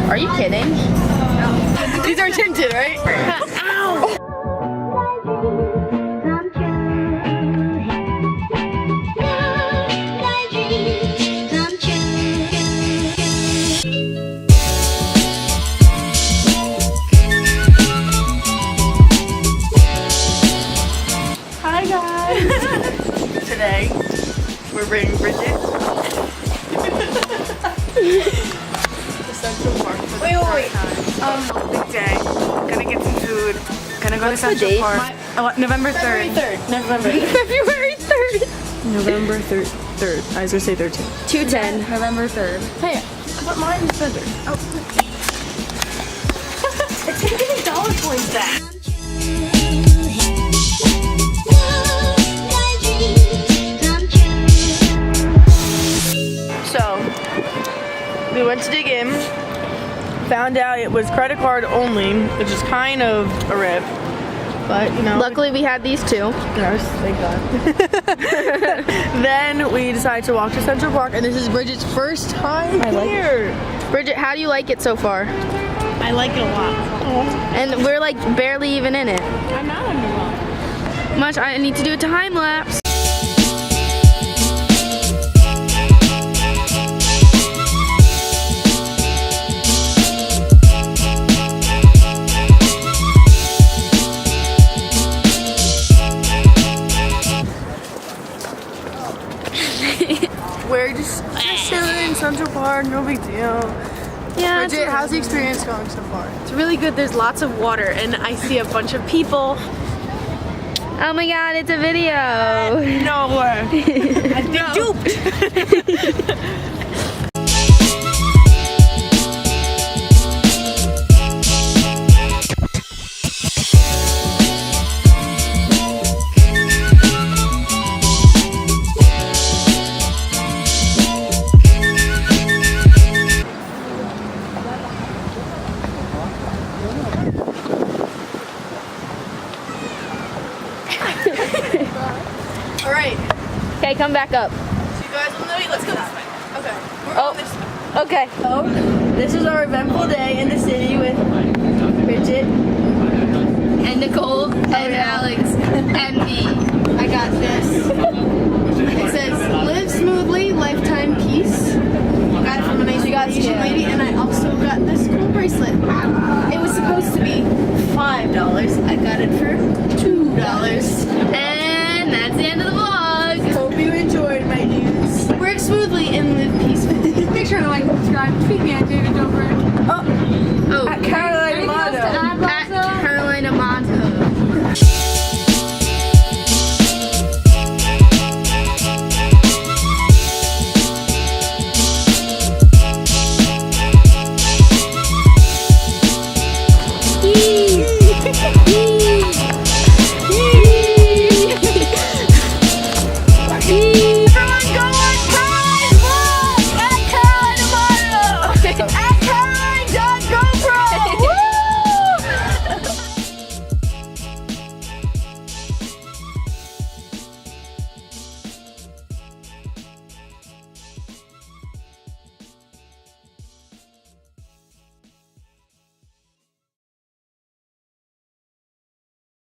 Are you kidding? No. These are tinted, right? Ow! Hi guys! Today we're bringing Bridget to Central Park for the first time. Big day. Gonna get some food. Gonna go to Central Park. November 3rd. February 3rd. November 3rd. I was gonna say 13th. 210. November 3rd. Hey, but mine is better. Oh. It's gonna give me dollar points back. So, we went to dig in, found out it was credit card only, which is kind of a rip, but you know. Luckily we had these two. Yes, thank God. Then we decided to walk to Central Park, and this is Bridget's first time here. Bridget, how do you like it so far? I like it a lot. And we're like barely even in it. I'm not underwhelmed. Much, I need to do a time lapse. We're just chilling in Central Park, no big deal. Yeah, Bridget, how's the experience going so far? It's really good. There's lots of water, and I see a bunch of people. oh my God, it's a video. No, I've been duped. Alright, Okay, come back up. so you guys will know. Let's go this way. Okay, we're Oh. on this way. Okay. So, this is our eventful day in the city with Bridget. And Nicole and Alex and me. I got this. It says, live smoothly, lifetime peace. Got it from a nice Asian lady, and